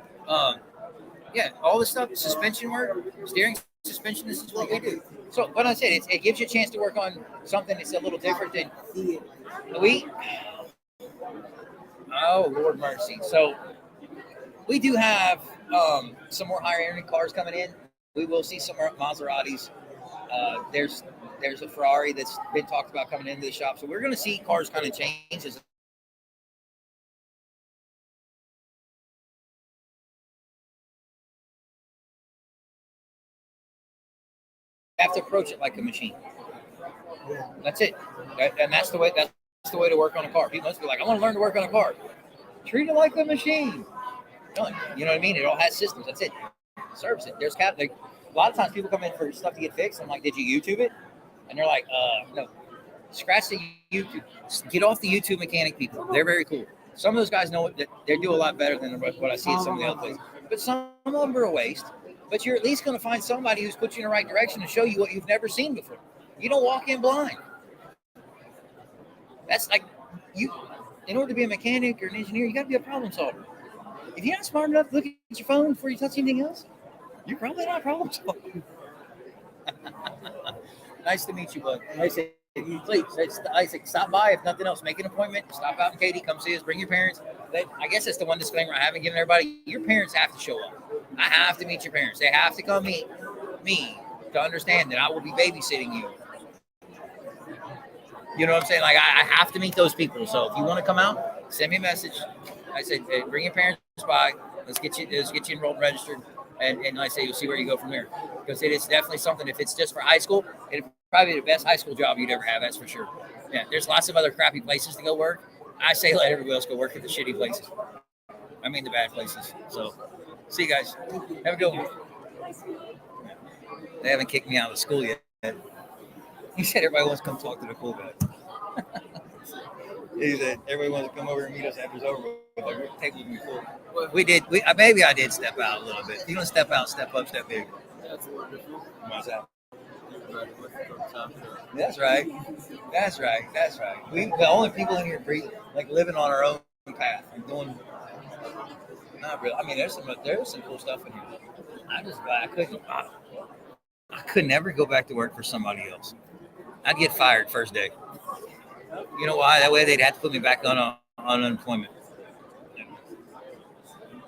Yeah, all this stuff, suspension work, steering, suspension. This is what we do. So, but I said it gives you a chance to work on something that's a little different than we. Oh Lord mercy! So we do have some more higher end cars coming in. We will see some more Maseratis. There's a Ferrari that's been talked about coming into the shop. So we're going to see cars kind of change as have to approach it like a machine. That's it, and that's the way to work on a car. People must be like, I want to learn to work on a car. Treat it like a machine. You know what I mean? It all has systems. That's it. Service it. There's a lot of times people come in for stuff to get fixed. I'm like, did you YouTube it? And they're like, no. Scratch the YouTube. Get off the YouTube mechanic people. They're very cool. Some of those guys know that they do a lot better than what I see at some of the other places. But some of them are a waste. But you're at least going to find somebody who's put you in the right direction and show you what you've never seen before. You don't walk in blind. That's like in order to be a mechanic or an engineer, you got to be a problem solver. If you're not smart enough to look at your phone before you touch anything else, you're probably not a problem solver. Nice to meet you, bud. Please, I say, stop by if nothing else. Make an appointment. Stop out in Katy. Come see us. Bring your parents. I guess that's the one disclaimer I haven't given everybody. Your parents have to show up. I have to meet your parents. They have to come meet me to understand that I will be babysitting you. You know what I'm saying? Like I have to meet those people. So if you want to come out, send me a message. I said, hey, bring your parents by. Let's get you enrolled and registered. And I say, you'll see where you go from there. Because it is definitely something, if it's just for high school, it'd probably be the best high school job you'd ever have, that's for sure. Yeah, there's lots of other crappy places to go work. I say let everybody else go work at the shitty places. I mean the bad places. So, see you guys. Have a good one. They haven't kicked me out of school yet. He said everybody wants to come talk to the cool guy. He said everybody wants to come over and meet us after it's over. Our table will be full. Maybe I did step out a little bit. If you want to step out, step up, step big. That's wonderful. What's that? That's right. We the only people in here living on our own path and doing. Not really. I mean, there's some cool stuff in here. I could never go back to work for somebody else. I'd get fired first day. You know why? That way they'd have to put me back on unemployment.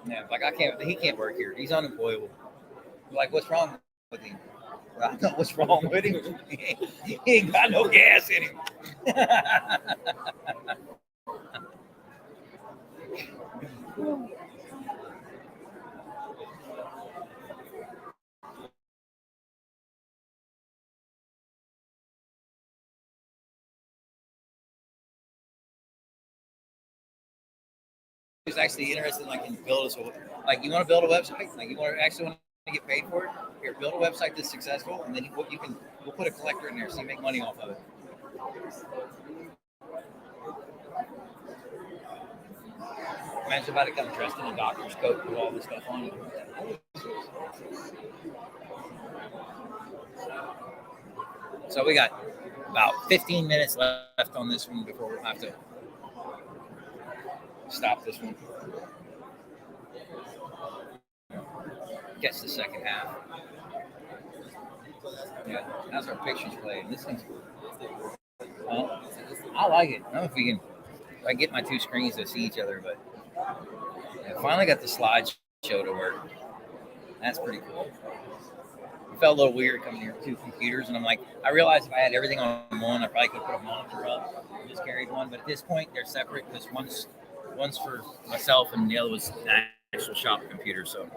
Yeah, like he can't work here. He's unemployable. Like, what's wrong with him? I know what's wrong with him. He ain't got no gas in him. Who's actually interested in build us you want to build a website, you want to get paid for it, here, build a website that's successful, and then we'll put a collector in there so you make money off of it. Imagine about it coming dressed in a doctor's coat with all this stuff on it. So we got about 15 minutes left on this one before we'll have to stop this one. Catch the second half. Yeah, that's our pictures playing. This thing's cool. I like it. I don't know if I get my two screens to see each other, but I finally got the slideshow to work. That's pretty cool. It felt a little weird coming here with two computers, and I realized if I had everything on one, I probably could put a monitor up and just carried one. But at this point, they're separate because one's for myself and the other was an actual shop computer. So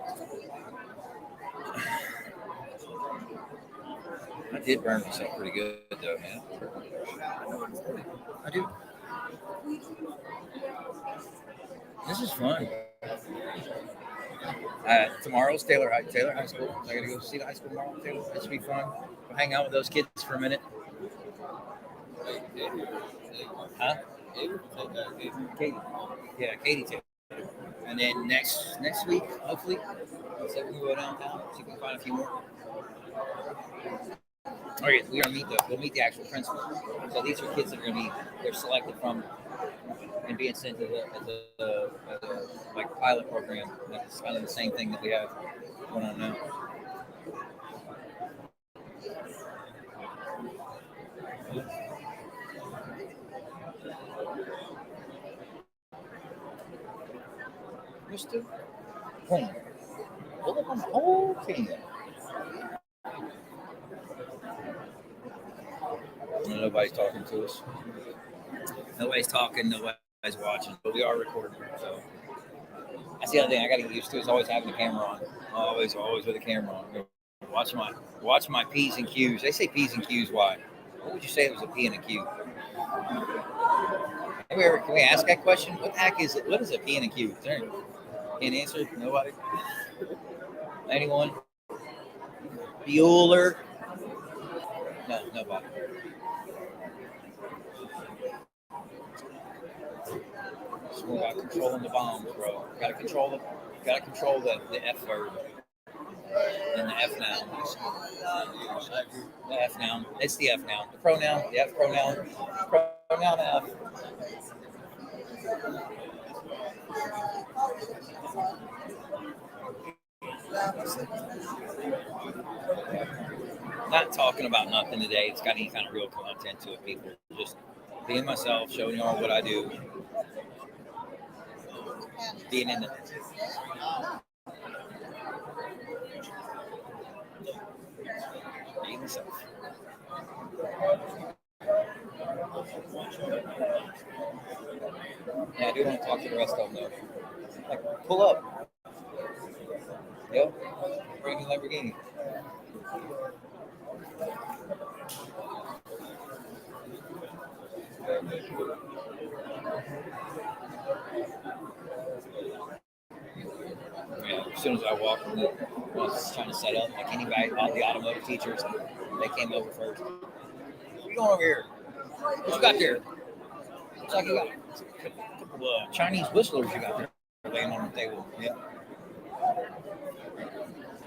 I did burn myself pretty good though, man. I do. This is fun. Tomorrow's Taylor High School. So I got to go see the high school tomorrow. Taylor. It should be fun. We'll hang out with those kids for a minute. Huh? Katie. Yeah, Katie Taylor. And then next week, hopefully, so we can go downtown. See if we can find a few more. All right, we'll meet the actual principal. So these are kids that are they're selected from and being sent to the like pilot program. It's kind of the same thing that we have going on now. Mr. Home. Pull up on the whole team. And nobody's talking to us. Nobody's talking, nobody's watching, but we are recording. So that's the other thing I got to get used to is always having the camera on. Always with a camera on. Watch my P's and Q's. They say P's and Q's. Why? What would you say it was a P and a Q? Can we ask that question? What the heck is it? What is a P and a Q? Is there can't answer? Nobody? Anyone? Bueller? No, nobody. It's more about controlling the bombs, bro. Gotta control the F verb. And the F noun. The F noun. It's the F noun. The pronoun, the F pronoun. Pronoun F. Not talking about nothing today. It's got any kind of real content to it, people. Just being myself, showing y'all what I do. Being in the being myself. Yeah, I do want to talk to the rest of them though. Like, pull up. Yep. Bring the Lamborghini. Yeah, as soon as I walked, I was trying to set up. Like anybody, all the automotive teachers, they came over first. What are you doing over here? What you got there? Looks like you got a couple of Chinese whistlers you got there laying on the table. Yeah.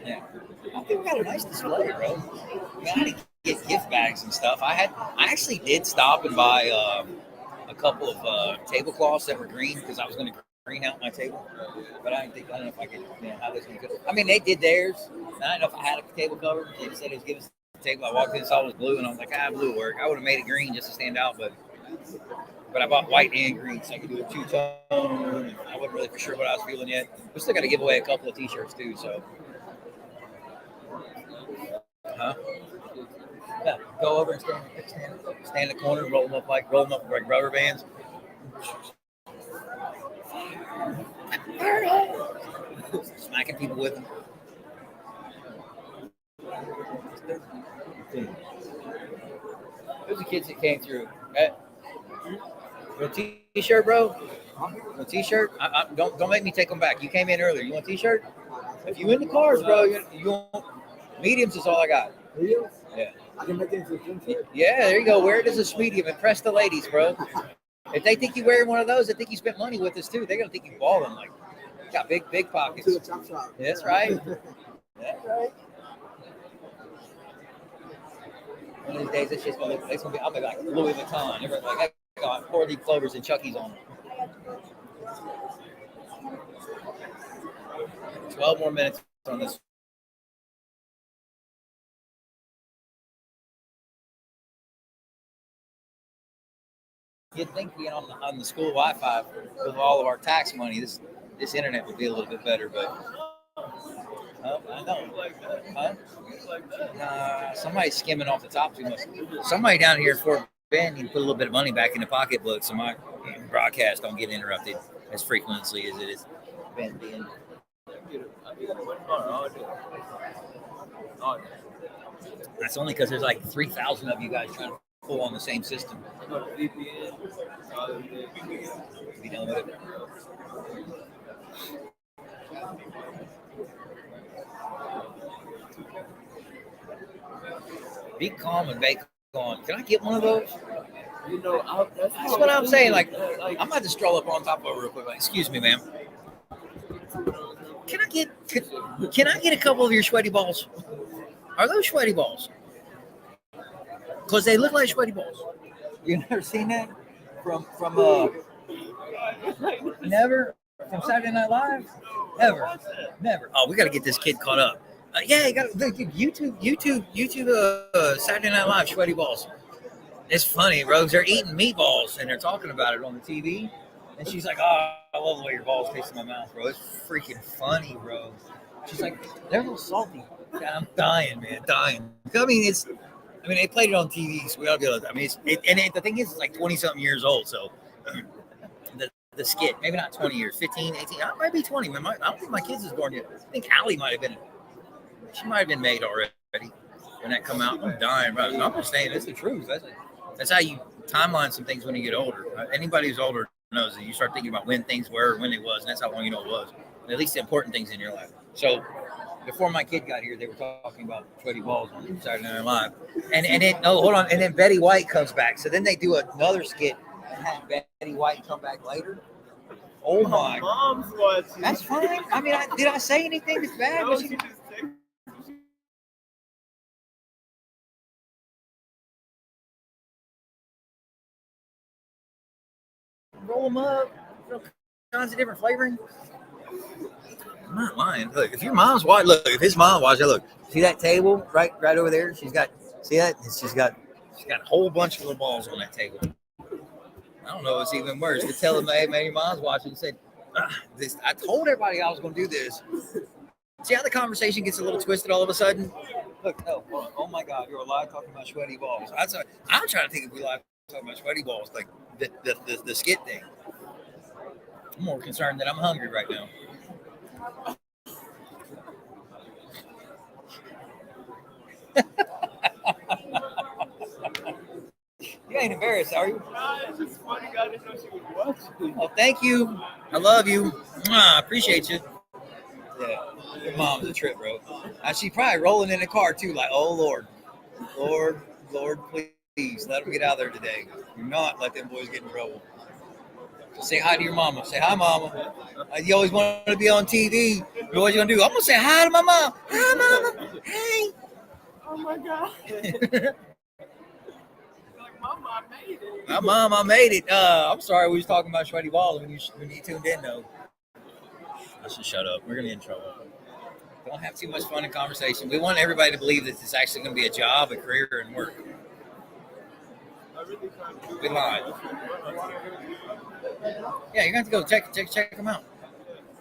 Yeah. I think we got a nice display, bro. I mean, I didn't get gift bags and stuff. I actually did stop and buy a couple of tablecloths that were green because I was going to green out my table. But I don't know if I could, how this one could. I mean, they did theirs. I don't know if I had a table cover. They said it was giving us a table. I walked in, saw it was blue, and I was like, blue work. I would have made it green just to stand out, but I bought white and green so I could do a two-tone. I wasn't really for sure what I was feeling yet. We still got to give away a couple of T-shirts too, so. Yeah, go over and stand in the corner, roll them up like rubber bands. Smacking people with them. Those are the kids that came through. You want a T-shirt, bro? You want a T-shirt? Don't make me take them back. You came in earlier. You want a T-shirt? If you in the cars, bro, you want mediums is all I got. Mediums? Yeah. I can make it into a gym shirt. Yeah, there you go. Wear it as a medium. Impress the ladies, bro. If they think you wearing one of those, they think you spent money with us too. They're gonna think you balling. Like, you got big pockets. To the chop shop. That's right. That's right. One of these days, it's just gonna look. It's gonna be. I'll be like Louis Vuitton. Everybody like, I got 40 Clovers and Chuckies on them. 12 more minutes on this. You'd think being on the school Wi-Fi with all of our tax money, this internet would be a little bit better, but I know. Huh? Somebody's skimming off the top too much. Somebody down here at Fort Bend can put a little bit of money back in the pocketbook so my broadcast don't get interrupted as frequently as it is been being. That's only because there's like 3,000 of you guys trying to pull on the same system. Be done with it. Be calm and bake on. Can I get one of those? You know, That's what I'm saying. Like, I'm about to stroll up on top of it real quick. Like, excuse me, ma'am. Can I get a couple of your sweaty balls? Are those sweaty balls? Because they look like sweaty balls. You never seen that from never from Saturday Night Live? Ever? Never. Oh, we got to get this kid caught up. Yeah, you got YouTube Saturday Night Live sweaty balls. It's funny, Rose. They're eating meatballs and they're talking about it on the TV. And she's like, "Oh, I love the way your balls taste in my mouth, bro. It's freaking funny, Rose." She's like, "They're a little salty." Yeah, I'm dying, man, dying. I mean, they played it on TV, so we ought to be able to. I mean, the thing is, it's like 20-something years old, so the skit, maybe not 20 years, 15, 18, it might be 20. I don't think my kids is born yet. I think Hallie might have been. She might have been made already when that come out. I'm dying, bro. I'm just saying, it's the truth. That's how you timeline some things when you get older. Anybody who's older knows that you start thinking about when things were, when it was, and that's how long you know it was. At least the important things in your life. So before my kid got here, they were talking about sweaty balls on Saturday Night Live, and then hold on, and then Betty White comes back. So then they do another skit and have Betty White come back later. Oh my! Mom's watching. That's fine. I mean, did I say anything that's bad? No, Was she she- just texted. Roll them up, all kinds of different flavoring. I'm not lying. Look, if your mom's watching, look, if his mom watches, look, see that table right over there? See that? She's got a whole bunch of little balls on that table. I don't know what's even worse. To tell them, hey, man, your mom's watching and said, I told everybody I was going to do this. See how the conversation gets a little twisted all of a sudden? Look, no, oh my God, you're alive talking about sweaty balls. I'm trying to think if we're live talking about sweaty balls, like the skit thing. I'm more concerned that I'm hungry right now. You ain't embarrassed, are you? Nah, it's just funny. I didn't know she was watching. Well, thank you. I love you. I appreciate you. Yeah, your mom's a trip, bro. She probably rolling in the car too, like, oh Lord, please let them get out of there today. Do not let them boys get in trouble. Say hi to your mama. Say hi, mama. You always want to be on TV. What you gonna do? I'm gonna say hi to my mom. Hi, mama. Hey. Oh my God. Mama, I made it. My mom, I made it. I'm sorry we was talking about sweaty balls when you tuned in, though. I should shut up. We're gonna get in trouble. Don't have too much fun in conversation. We want everybody to believe that it's actually gonna be a job, a career, and work. We lied. Yeah, you're gonna have to go check them out,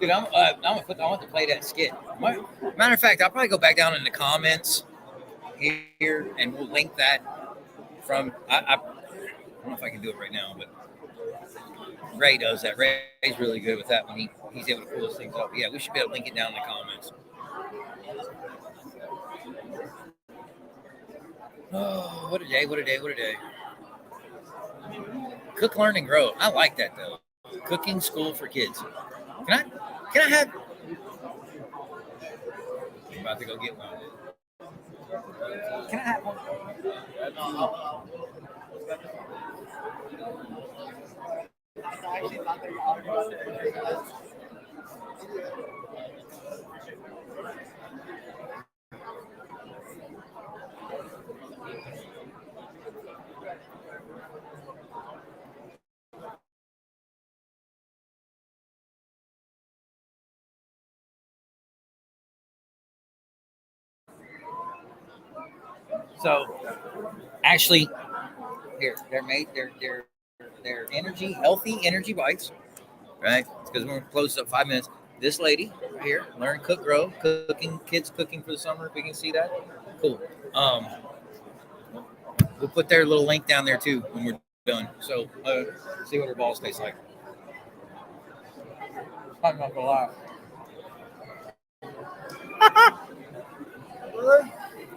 dude. I want to play that skit. Matter of fact, I'll probably go back down in the comments here, and we'll link that from. I don't know if I can do it right now, but Ray does that. Ray's really good with that when he's able to pull those things up. Yeah, we should be able to link it down in the comments. Oh, what a day. Cook, learn, and grow. I like that, though. Cooking school for kids. Can I have... I'm about to go get one. Can I have one? So, actually, they're made. They're healthy energy bites, right? Because we're close up 5 minutes. This lady right here, learn, cook, grow, kids cooking for the summer. If you can see that, cool. We'll put their little link down there too when we're done. So, see what her balls taste like. I'm not gonna lie.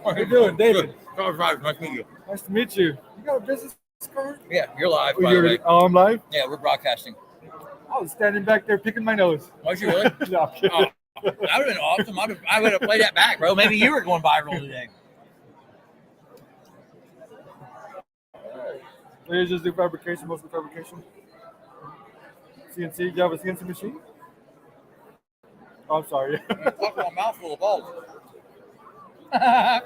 How you doing, David? Nice to meet you. Nice to meet you. You got a business card? Yeah, you're live, by the way. I'm live? Yeah, we're broadcasting. I was standing back there picking my nose. Was you really? No, I'm kidding. Oh, That would have been awesome. I would have played that back, bro. Maybe you were going viral today. You just do fabrication, mostly fabrication. CNC, you have a CNC machine? Oh, I'm sorry. Talk about a mouthful of balls. Let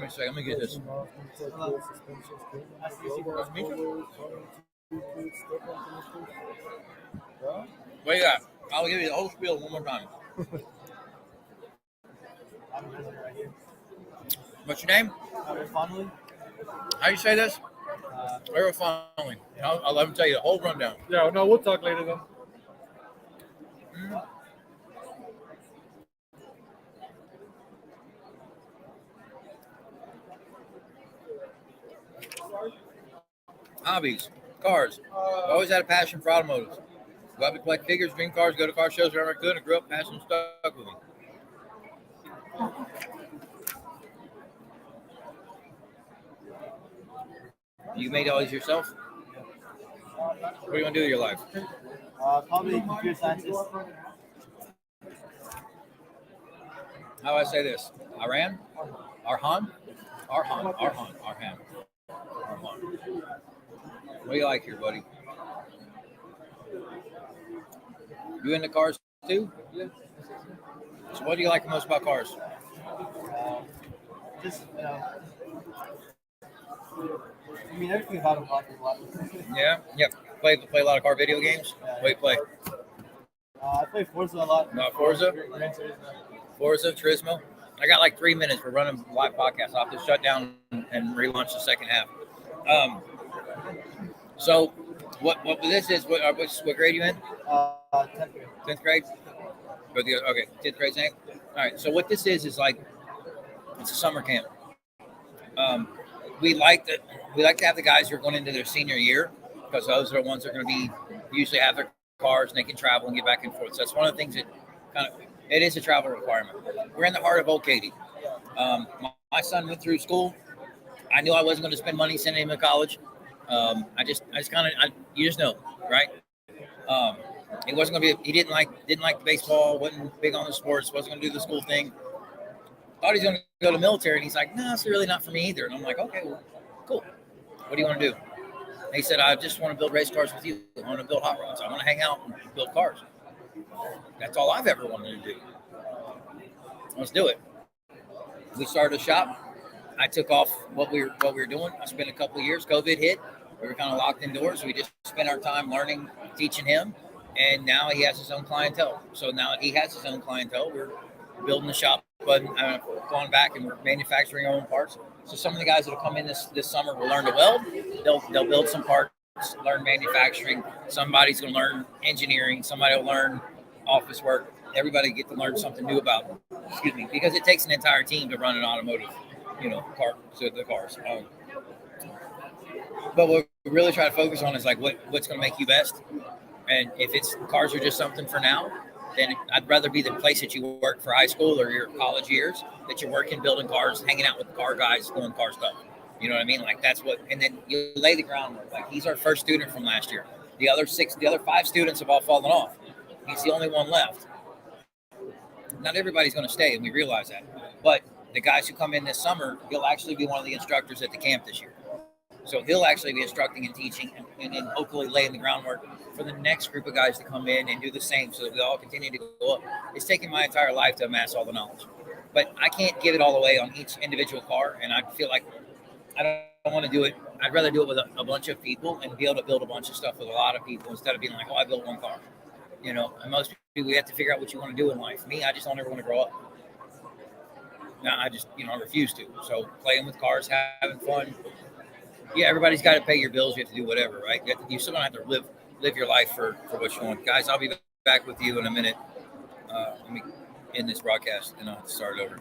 me see. Let me get this. What do you got? I'll give you the whole spiel one more time. What's your name? Finally, How do you say this? Errol Fondling. I'll let him tell you the whole rundown. Yeah, no, we'll talk later then. Hobbies, cars. Always had a passion for automotive. Love to collect figures, dream cars, go to car shows wherever I could, and grew up passing stuck with them. You made all these yourself? What do you want to do with your life? probably computer scientist. How do I say this? Iran? Arhan? Arhan. What do you like here, buddy? You into cars too? Yeah. So what do you like the most about cars? Just, I mean, everything about him like a lot. Yeah? Yep. Play a lot of car video games? What do you play? I play Forza a lot. Forza? Gran Turismo. Forza, Turismo? I got like 3 minutes. We're running live podcast. I'll have to shut down and relaunch the second half. So what this is, what grade you in? 10th grade. 10th grade? Okay, 10th grade name? All right, so what this is like, it's a summer camp. We like to have the guys who are going into their senior year, because those are the ones that are going to be usually have their cars and they can travel and get back and forth. So that's one of the things that it is a travel requirement. We're in the heart of Old Katy. My son went through school. I knew I wasn't going to spend money sending him to college. You just know, right? It wasn't going to be. He didn't like the baseball. Wasn't big on the sports. Wasn't going to do the school thing. Thought he was going to go to the military, and he's like, "No, it's really not for me either." And I'm like, "Okay, well, cool. What do you want to do?" And he said, "I just want to build race cars with you. I want to build hot rods. I want to hang out and build cars." That's all I've ever wanted to do. Let's do it. We started a shop. I took off what we were doing. I spent a couple of years. COVID hit. We were kind of locked indoors. We just spent our time learning, teaching him, and now he has his own clientele. So now he has his own clientele. We're building the shop, but going back and we're manufacturing our own parts. So some of the guys that will come in this summer will learn to weld. They'll build some parts, learn manufacturing. Somebody's going to learn engineering. Somebody will learn office work. Everybody get to learn something new about, because it takes an entire team to run an automotive, cars. But what we really try to focus on is like what's going to make you best. And if it's cars are just something for now, then I'd rather be the place that you work for high school or your college years, that you're working, building cars, hanging out with the car guys, doing car stuff. You know what I mean? Like that's what, and then you lay the groundwork. Like he's our first student from last year. The other 5 students have all fallen off. He's the only one left. Not everybody's going to stay, and we realize that. But the guys who come in this summer, he'll actually be one of the instructors at the camp this year. So he'll actually be instructing and teaching and then hopefully laying the groundwork for the next group of guys to come in and do the same so that we all continue to go up. It's taken my entire life to amass all the knowledge. But I can't give it all away on each individual car, and I feel like I don't want to do it. I'd rather do it with a bunch of people and be able to build a bunch of stuff with a lot of people instead of being like, I built one car. And most people, we have to figure out what you want to do in life. Me, I just don't ever want to grow up. Now, I just, I refuse to. So playing with cars, having fun. Yeah, everybody's got to pay your bills. You have to do whatever, right? You still don't have to live your life for what you want. Guys, I'll be back with you in a minute. Let me end this broadcast and I'll start over.